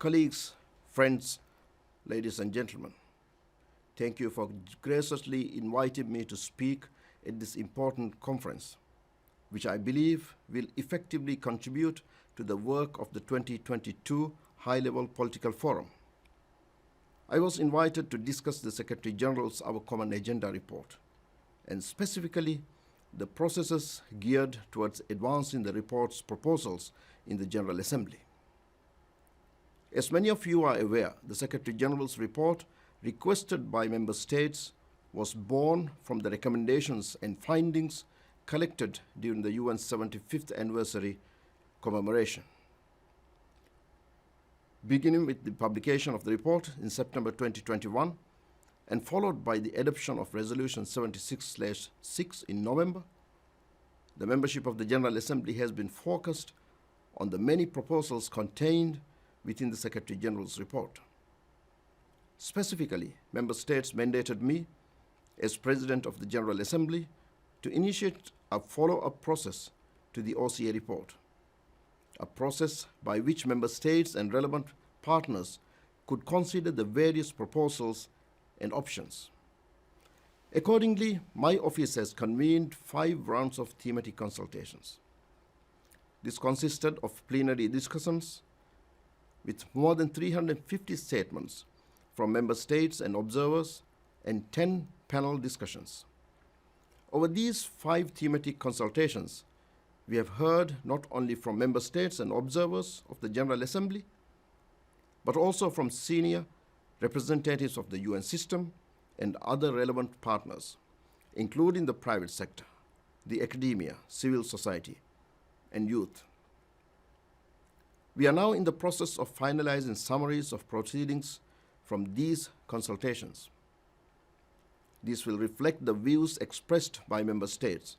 Colleagues, friends, ladies and gentlemen, thank you for graciously inviting me to speak at this important conference, which I believe will effectively contribute to the work of the 2022 High-Level Political Forum. I was invited to discuss the Secretary General's Our Common Agenda report, and specifically the processes geared towards advancing the report's proposals in the General Assembly. As many of you are aware, the Secretary General's report requested by Member States was born from the recommendations and findings collected during the UN's 75th anniversary commemoration. Beginning with the publication of the report in September 2021 and followed by the adoption of Resolution 76/6 in November, the membership of the General Assembly has been focused on the many proposals contained within the Secretary General's report. Specifically, Member States mandated me, as President of the General Assembly, to initiate a follow-up process to the OCA report, a process by which Member States and relevant partners could consider the various proposals and options. Accordingly, my office has convened 5 rounds of thematic consultations. This consisted of plenary discussions with more than 350 statements from Member States and observers and 10 panel discussions. Over these 5 thematic consultations, we have heard not only from Member States and observers of the General Assembly, but also from senior representatives of the UN system and other relevant partners, including the private sector, the academia, civil society, and youth. We are now in the process of finalizing summaries of proceedings from these consultations. These will reflect the views expressed by Member States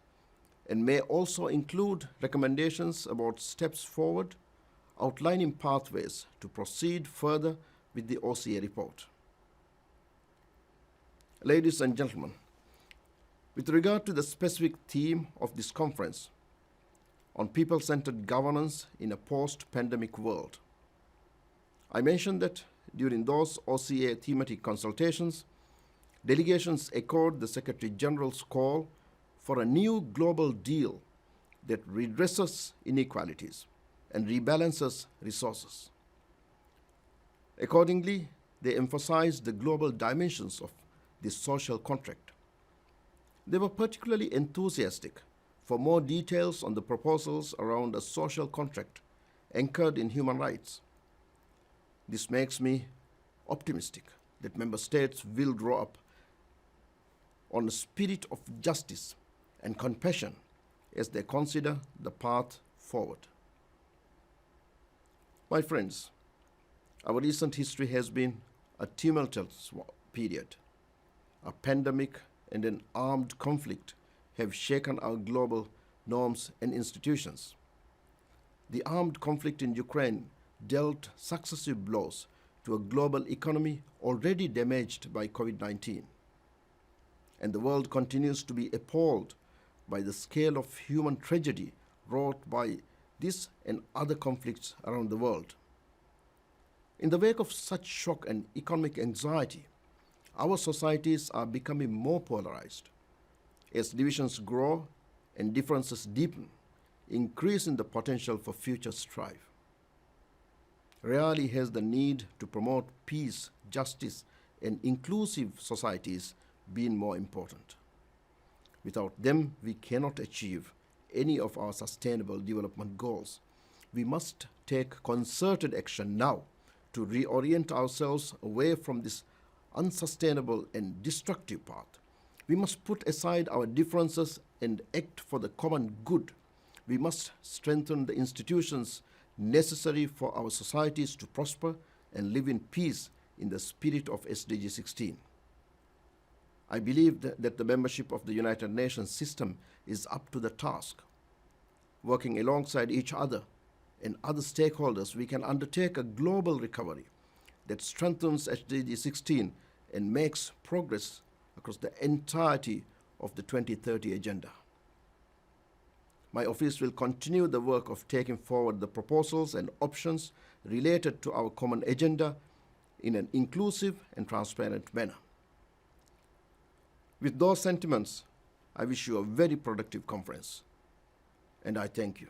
and may also include recommendations about steps forward, outlining pathways to proceed further with the OCA report. Ladies and gentlemen, with regard to the specific theme of this conference, on people-centered governance in a post-pandemic world, I mentioned that during those OCA thematic consultations, delegations echoed the Secretary General's call for a new global deal that redresses inequalities and rebalances resources. Accordingly, they emphasized the global dimensions of this social contract. They were particularly enthusiastic for more details on the proposals around a social contract anchored in human rights. This makes me optimistic that Member States will draw up on a spirit of justice and compassion as they consider the path forward. My friends, our recent history has been a tumultuous period. A pandemic and an armed conflict have shaken our global norms and institutions. The armed conflict in Ukraine dealt successive blows to a global economy already damaged by COVID-19. And the world continues to be appalled by the scale of human tragedy wrought by this and other conflicts around the world. In the wake of such shock and economic anxiety, our societies are becoming more polarized. As divisions grow and differences deepen, increasing the potential for future strife. Rarely has the need to promote peace, justice, and inclusive societies been more important. Without them, we cannot achieve any of our sustainable development goals. We must take concerted action now to reorient ourselves away from this unsustainable and destructive path. We must put aside our differences and act for the common good. We must strengthen the institutions necessary for our societies to prosper and live in peace in the spirit of SDG16. I believe that the membership of the United Nations system is up to the task. Working alongside each other and other stakeholders, we can undertake a global recovery that strengthens SDG16 and makes progress across the entirety of the 2030 agenda. My office will continue the work of taking forward the proposals and options related to our common agenda in an inclusive and transparent manner. With those sentiments, I wish you a very productive conference, and I thank you.